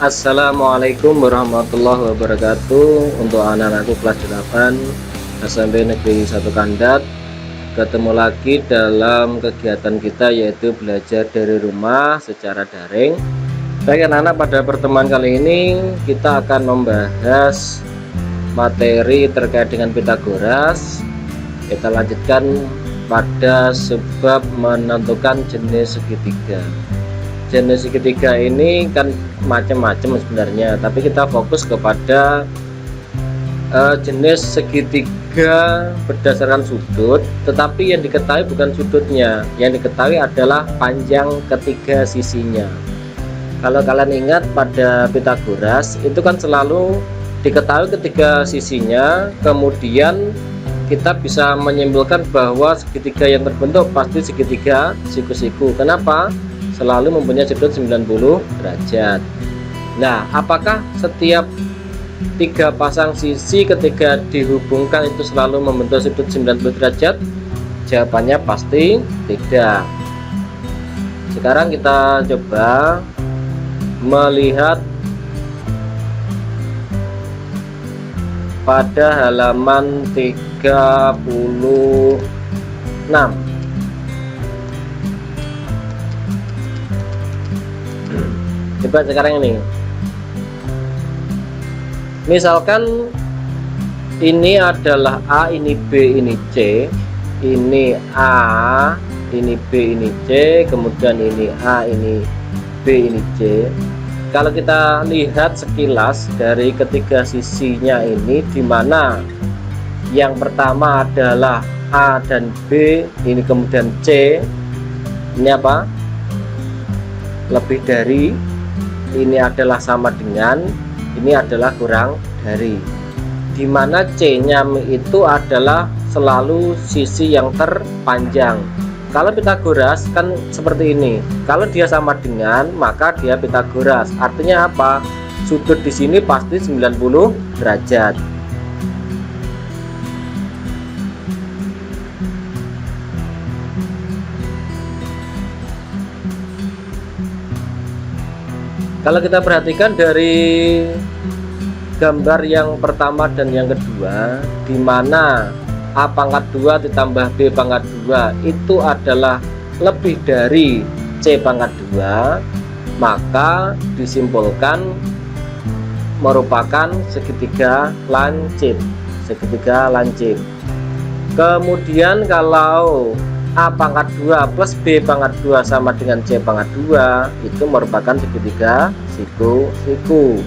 Assalamualaikum warahmatullahi wabarakatuh. Untuk anak-anakku kelas 8 SMP Negeri 1 Kandat, ketemu lagi dalam kegiatan kita yaitu belajar dari rumah secara daring. Baik anak-anak, pada pertemuan kali ini kita akan membahas materi terkait dengan Pitagoras. Kita lanjutkan pada sebab menentukan jenis segitiga. Jenis segitiga ini kan macam-macam sebenarnya, tapi kita fokus kepada jenis segitiga berdasarkan sudut, tetapi yang diketahui bukan sudutnya, yang diketahui adalah panjang ketiga sisinya. Kalau kalian ingat pada Pitagoras itu kan selalu diketahui ketiga sisinya, kemudian kita bisa menyimpulkan bahwa segitiga yang terbentuk pasti segitiga siku-siku. Kenapa? Selalu mempunyai sudut 90 derajat. Nah, apakah setiap tiga pasang sisi ketika dihubungkan itu selalu membentuk sudut 90 derajat? Jawabannya pasti tidak. Sekarang kita coba melihat pada halaman 36. Coba sekarang ini, misalkan ini adalah A, ini B, ini C, ini A, ini B, ini C, kemudian ini A, ini B, ini C. Kalau kita lihat sekilas dari ketiga sisinya ini, dimana yang pertama adalah A dan B, ini kemudian C, ini apa? Lebih dari, ini adalah sama dengan, ini adalah kurang dari, dimana C nya itu adalah selalu sisi yang terpanjang. Kalau Pitagoras kan seperti ini, kalau dia sama dengan maka dia Pitagoras. Artinya apa? Sudut di sini pasti 90 derajat. Kalau kita perhatikan dari gambar yang pertama dan yang kedua, di mana A pangkat 2 ditambah B pangkat 2 itu adalah lebih dari C pangkat 2, maka disimpulkan merupakan segitiga lancip. Segitiga lancip. Kemudian kalau A pangkat 2 plus B pangkat 2 sama dengan C pangkat 2 itu merupakan segitiga siku-siku.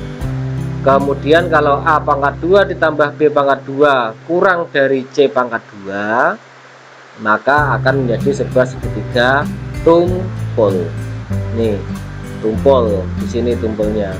Kemudian kalau A pangkat 2 ditambah B pangkat 2 kurang dari C pangkat 2, maka akan menjadi sebuah segitiga tumpul. Nih, tumpul di sini tumpulnya.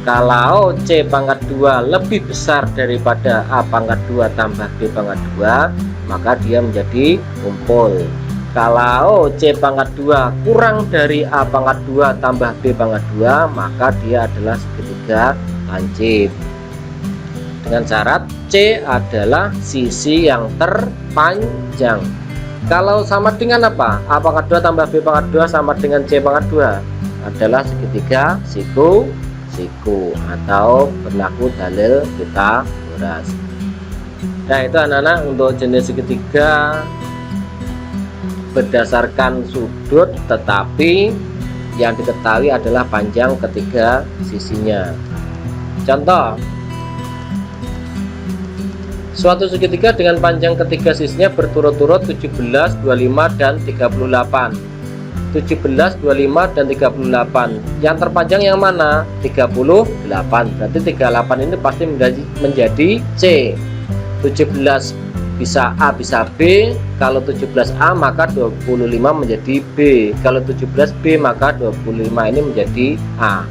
Kalau C pangkat 2 lebih besar daripada A pangkat 2 tambah B pangkat 2, maka dia menjadi tumpul. Kalau C pangkat 2 kurang dari A pangkat 2 tambah B pangkat 2, maka dia adalah segitiga lancip. Dengan syarat C adalah sisi yang terpanjang. Kalau sama dengan apa? A pangkat 2 tambah B pangkat 2 sama dengan C pangkat 2 adalah segitiga siku atau berlaku dalil Pitagoras. Nah, itu anak-anak untuk jenis segitiga berdasarkan sudut, tetapi yang diketahui adalah panjang ketiga sisinya. Contoh, suatu segitiga dengan panjang ketiga sisinya berturut-turut 17, 25, dan 38. 17, 25, dan 38. Yang terpanjang yang mana? 38. Berarti 38 ini pasti menjadi C. 17 bisa A bisa B. Kalau 17A maka 25 menjadi B. Kalau 17B maka 25 ini menjadi A.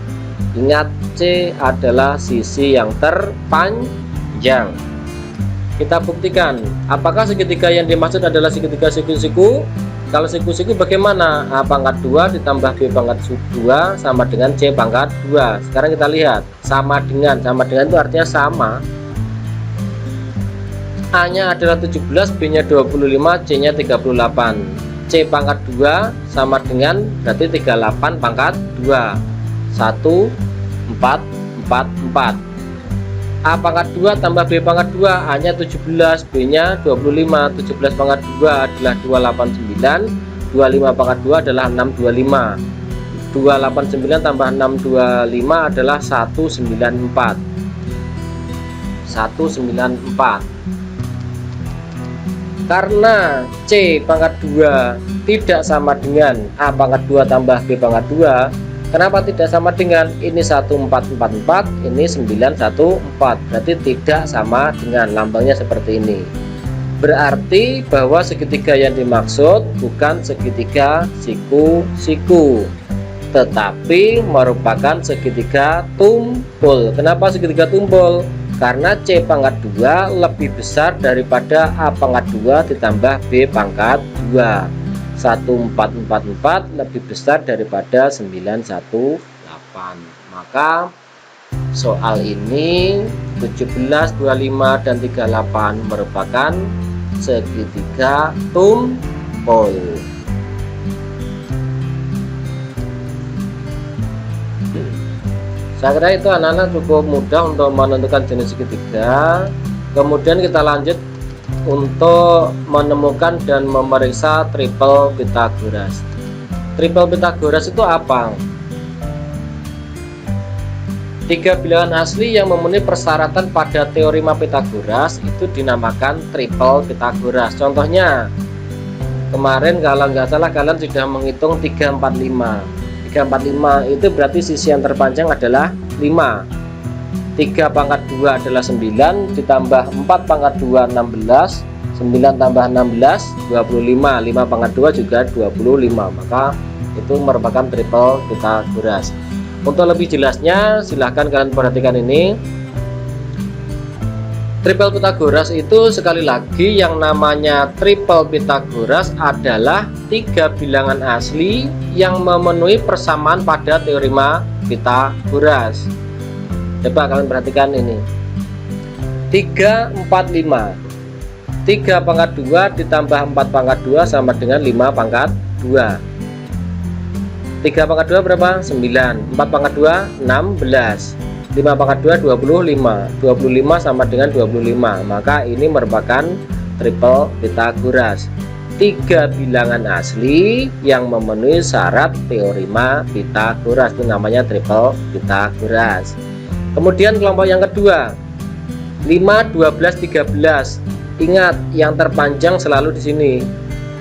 Ingat, C adalah sisi yang terpanjang. Kita buktikan apakah segitiga yang dimaksud adalah segitiga siku-siku. Kalau siku-siku bagaimana? A pangkat 2 ditambah B pangkat 2 sama dengan C pangkat 2. Sekarang kita lihat, sama dengan itu artinya sama. A nya adalah 17, B nya 25, C nya 38. C C pangkat 2 sama dengan berarti 38 pangkat 2, 1, 4, 4, 4. A pangkat 2 tambah B pangkat 2, A nya 17, B nya 25. 17 pangkat 2 adalah 289, 25 pangkat 2 adalah 625. 289 tambah 625 adalah 194. 194. Karena C pangkat 2 tidak sama dengan A pangkat 2 tambah B pangkat 2, kenapa tidak sama dengan? Ini 1444, ini 914, berarti tidak sama dengan, lambangnya seperti ini. Berarti bahwa segitiga yang dimaksud bukan segitiga siku-siku, tetapi merupakan segitiga tumpul. Kenapa segitiga tumpul? Karena C pangkat 2 lebih besar daripada A pangkat 2 ditambah B pangkat 2. 1444 lebih besar daripada 918. Maka soal ini 17, 25 dan 38 merupakan segitiga tumpul. Saya kira itu anak-anak cukup mudah untuk menentukan jenis segitiga. Kemudian kita lanjut untuk menemukan dan memeriksa triple Pythagoras. Triple Pythagoras itu apa? 3 bilangan asli yang memenuhi persyaratan pada teorema Pythagoras itu dinamakan triple Pythagoras. Contohnya kemarin kalau nggak salah kalian sudah menghitung 345. 345 itu berarti sisi yang terpanjang adalah 5. 3 pangkat 2 adalah 9, ditambah 4 pangkat 2 16, 9 tambah 16 25, 5 pangkat 2 juga 25. Maka itu merupakan triple Pythagoras. Untuk lebih jelasnya silahkan kalian perhatikan ini. Triple Pythagoras itu sekali lagi yang namanya triple Pythagoras adalah 3 bilangan asli yang memenuhi persamaan pada teorema Pythagoras. Coba kalian perhatikan ini. 3, 4, 5. 3 pangkat 2 ditambah 4 pangkat 2 sama dengan 5 pangkat 2. 3 pangkat 2 berapa? 9. 4 pangkat 2 16. 5 pangkat 2 25. 25 sama dengan 25. Maka ini merupakan triple Pythagoras. 3 bilangan asli yang memenuhi syarat teorema Pythagoras, itu namanya triple Pythagoras. Kemudian kelompok yang kedua 5, 12, 13. Ingat yang terpanjang selalu di sini,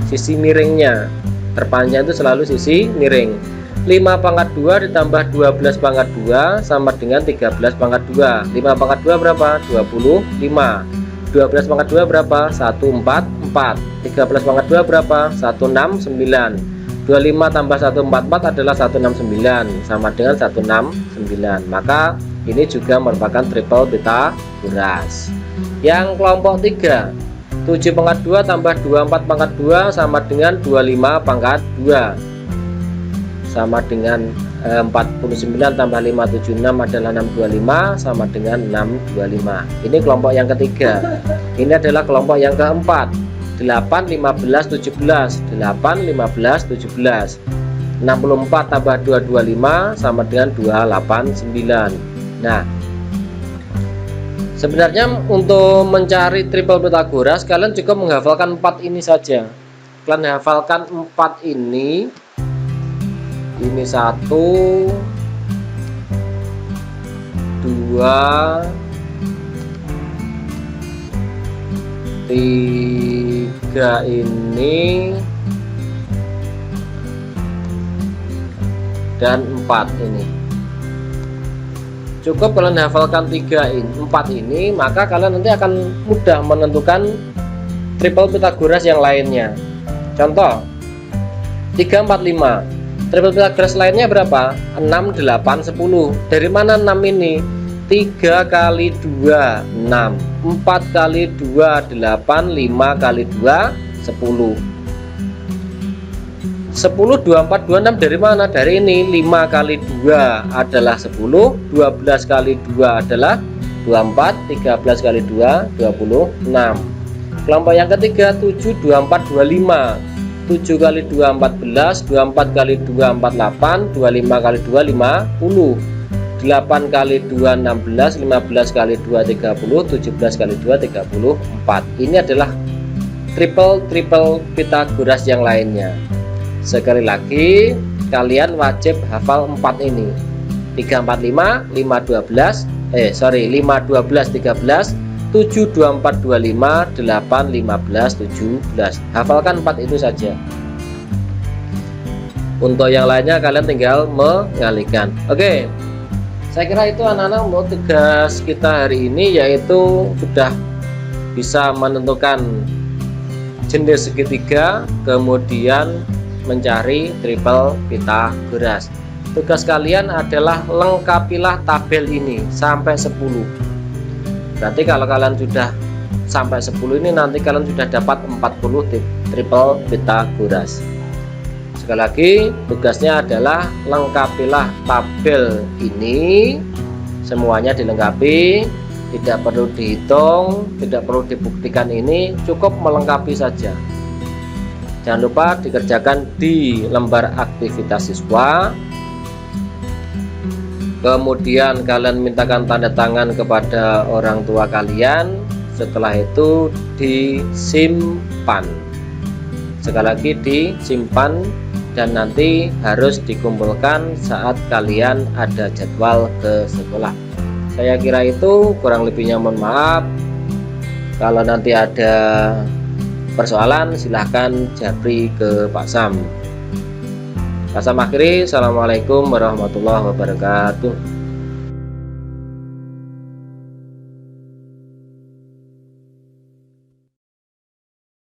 sisi miringnya. Terpanjang itu selalu sisi miring. 5 pangkat 2 ditambah 12 pangkat 2 sama dengan 13 pangkat 2. 5 pangkat 2 berapa? 25. 12 pangkat 2 berapa? 144. 13 pangkat 2 berapa? 169. 25 tambah 144 adalah 169 sama dengan 169. Maka ini juga merupakan triple Pythagoras. Yang kelompok 3 7 pangkat 2 tambah 24 pangkat 2 sama dengan 25 pangkat 2 sama dengan 49 tambah 576 adalah 625 sama dengan 625. Ini kelompok yang ketiga. Ini adalah kelompok yang keempat. 8, 15, 17. 8, 15, 17. 64 tambah 225 sama dengan 289. Nah, sebenarnya untuk mencari triple Pythagoras kalian cukup menghafalkan 4 ini saja. Kalian hafalkan 4 ini 1 2 3 ini dan 4 ini. Cukup kalian hafalkan 4 ini, maka kalian nanti akan mudah menentukan triple Pythagoras yang lainnya. Contoh 3, 4, 5. Triple Pythagoras lainnya berapa? 6, 8, 10. Dari mana 6 ini? 3 kali 2 6, 4 kali 2 8, 5 kali 2 10. 10, 24, 26 dari mana? Dari ini. 5 kali 2 adalah 10, 12 kali 2 adalah 24, 13 kali 2 26. Kelompok yang ketiga 7, 24, 25. 7 kali 2 14, 24 kali 2 48, 25 kali 2 50, 8 kali 2 16, 15 kali 2 30, 17 kali 2 34. Ini adalah triple Pythagoras yang lainnya. Sekali lagi, kalian wajib hafal 4 ini. 3 4 5, 5 12, 5 12 13, 7 24 25, 8 15 17. Hafalkan 4 itu saja. Untuk yang lainnya kalian tinggal mengalihkan. Oke. Saya kira itu anak-anak untuk tugas kita hari ini, yaitu sudah bisa menentukan jenis segitiga, kemudian mencari triple Pythagoras. Tugas kalian adalah lengkapilah tabel ini sampai 10. Berarti kalau kalian sudah sampai 10 ini, nanti kalian sudah dapat 40 triple Pythagoras. Sekali lagi, tugasnya adalah lengkapilah tabel ini, semuanya dilengkapi, tidak perlu dihitung, tidak perlu dibuktikan, ini cukup melengkapi saja. Jangan lupa dikerjakan di lembar aktivitas siswa. Kemudian kalian mintakan tanda tangan kepada orang tua kalian. Setelah itu disimpan. Sekali lagi disimpan, dan nanti harus dikumpulkan saat kalian ada jadwal ke sekolah. Saya kira itu, kurang lebihnya mohon maaf. Kalau nanti ada persoalan silahkan japri ke Pak Sam. Pak Sam akhiri, assalamualaikum warahmatullahi wabarakatuh.